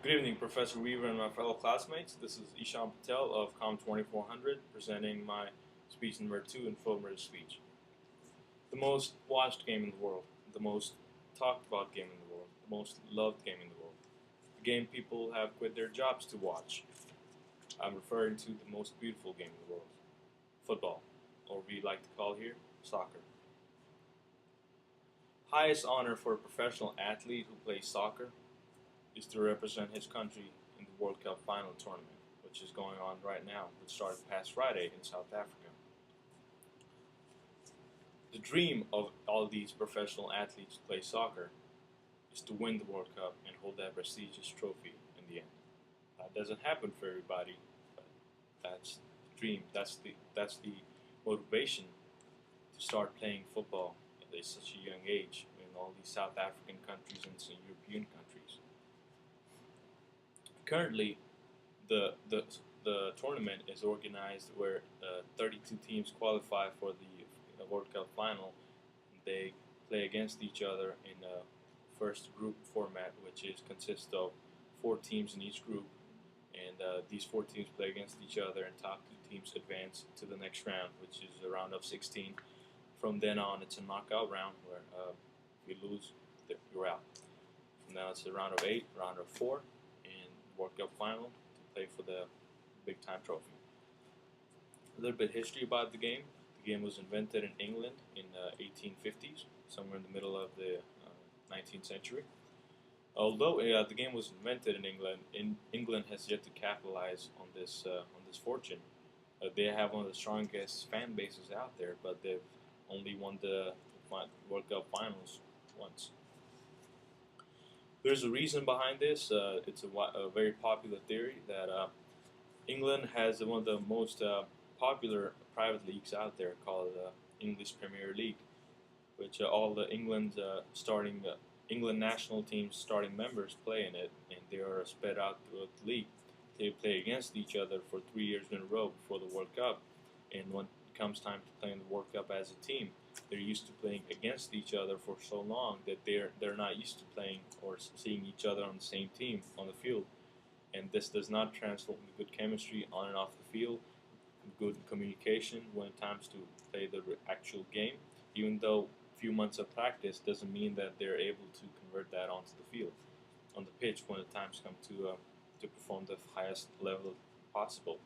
Good evening, Professor Weaver and my fellow classmates. This is Ishan Patel of COMM 2400 presenting my speech number 2 in Fulmer's speech. The most watched game in the world, the most talked about game in the world, the most loved game in the world, the game people have quit their jobs to watch. I'm referring to the most beautiful game in the world, football, or we like to call here soccer. Highest honor for a professional athlete who plays soccer is to represent his country in the World Cup final tournament, which is going on right now, which started past Friday in South Africa. The dream of all these professional athletes who play soccer is to win the World Cup and hold that prestigious trophy in the end. That doesn't happen for everybody, but that's the dream. That's the motivation to start playing football at such a young age in all these South African countries and some European countries. Currently, the tournament is organized where 32 teams qualify for the World Cup final. They play against each other in a first group format, which consists of 4 teams in each group, and these 4 teams play against each other, and top 2 teams advance to the next round, which is a round of 16. From then on, it's a knockout round where if you lose, you're out. From now, it's a round of 8, round of 4. World Cup final to play for the big time trophy. A little bit history about the game. The game was invented in England in 1850s, somewhere in the middle of the 19th century. Although the game was invented in England has yet to capitalize on this fortune. They have one of the strongest fan bases out there, but they've only won the World Cup finals once. There's a reason behind this. It's a very popular theory that England has one of the most popular private leagues out there called English Premier League, which all the England national teams starting members play in it, and they are spread out throughout the league. They play against each other for 3 years in a row before the World Cup, and when it comes time to play in the World Cup as a team, they're used to playing against each other for so long that they're not used to playing or seeing each other on the same team on the field, and this does not translate into good chemistry on and off the field, good communication when it comes to play the actual game. Even though a few months of practice doesn't mean that they're able to convert that onto the field, on the pitch when the times come to perform the highest level possible.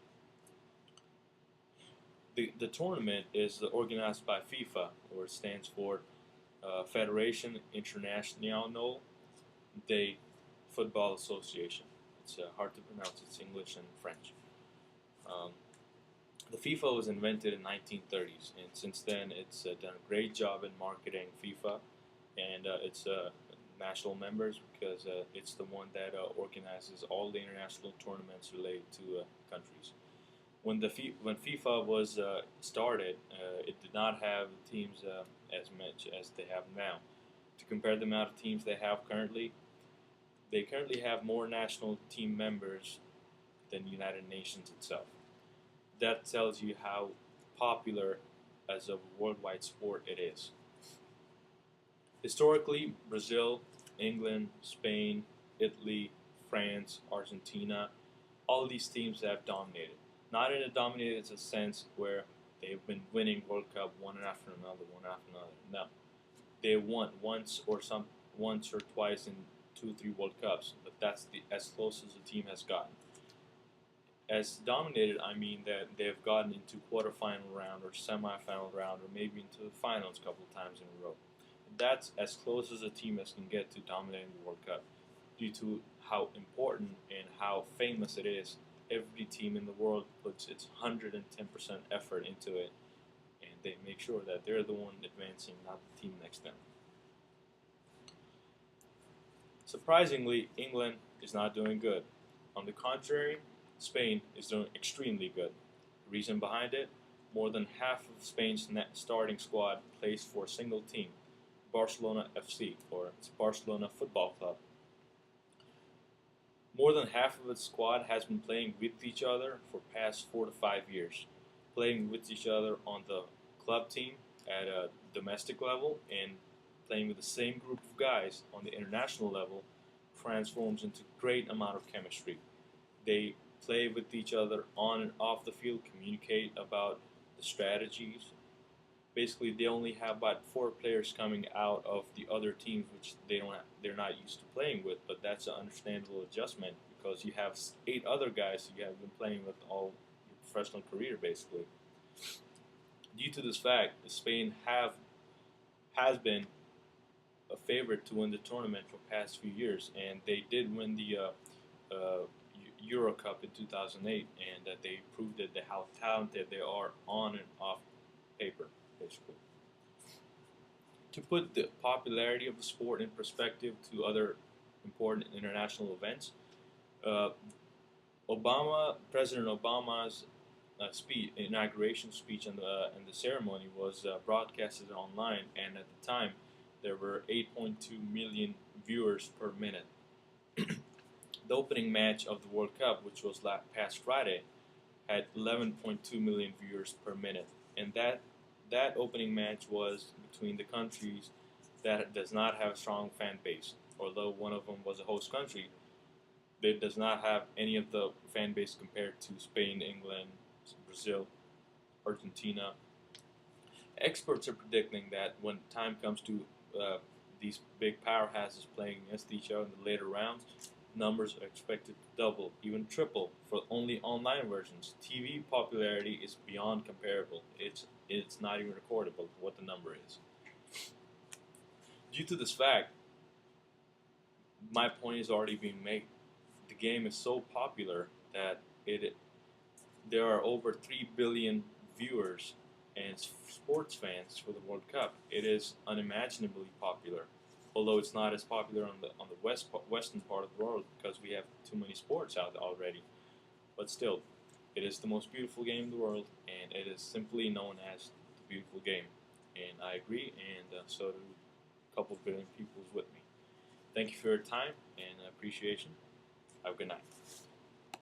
The tournament is organized by FIFA, or it stands for Federation Internationale de Football Association. It's hard to pronounce. It's English and French. The FIFA was invented in 1930s, and since then it's done a great job in marketing FIFA and its national members, because it's the one that organizes all the international tournaments related to countries. When FIFA was started, it did not have teams as much as they have now. To compare the amount of teams they have currently, they currently have more national team members than the United Nations itself. That tells you how popular as a worldwide sport it is. Historically, Brazil, England, Spain, Italy, France, Argentina, all these teams have dominated. Not in a dominated sense where they've been winning World Cup one after another. No, they won once or twice in 2-3 World Cups, but that's as close as the team has gotten. As dominated, I mean that they've gotten into quarterfinal round or semifinal round or maybe into the finals a couple of times in a row. That's as close as a team as can get to dominating the World Cup, due to how important and how famous it is. Every team in the world puts its 110% effort into it, and they make sure that they're the one advancing, not the team next to them. Surprisingly, England is not doing good. On the contrary, Spain is doing extremely good. The reason behind it, more than half of Spain's starting squad plays for a single team, Barcelona FC, or it's Barcelona Football Club. More than half of its squad has been playing with each other for past 4 to 5 years, playing with each other on the club team at a domestic level and playing with the same group of guys on the international level transforms into great amount of chemistry. They play with each other on and off the field, communicate about the strategies. Basically, they only have about 4 players coming out of the other teams, which they're not used to playing with. But that's an understandable adjustment because you have 8 other guys you have been playing with all your professional career, basically. Due to this fact, Spain has been a favorite to win the tournament for past few years, and they did win the Euro Cup in 2008, and that they proved it, how talented they are on and off paper, basically. To put the popularity of the sport in perspective to other important international events, uh, President Obama's inauguration speech and the ceremony was broadcasted online, and at the time there were 8.2 million viewers per minute. The opening match of the World Cup, which was past Friday, had 11.2 million viewers per minute, and that opening match was between the countries that does not have a strong fan base. Although one of them was a host country, it does not have any of the fan base compared to Spain, England, Brazil, Argentina. Experts are predicting that when time comes to these big powerhouses playing against each other in the later rounds, numbers are expected to double, even triple for only online versions. TV popularity is beyond comparable. It's not even recordable what the number is. Due to this fact, my point is already being made. The game is so popular that there are over 3 billion viewers and sports fans for the World Cup. It is unimaginably popular, although it's not as popular on the western part of the world because we have too many sports out already. But still, it is the most beautiful game in the world, and it is simply known as the beautiful game. And I agree, and so do a couple billion people with me. Thank you for your time and appreciation. Have a good night.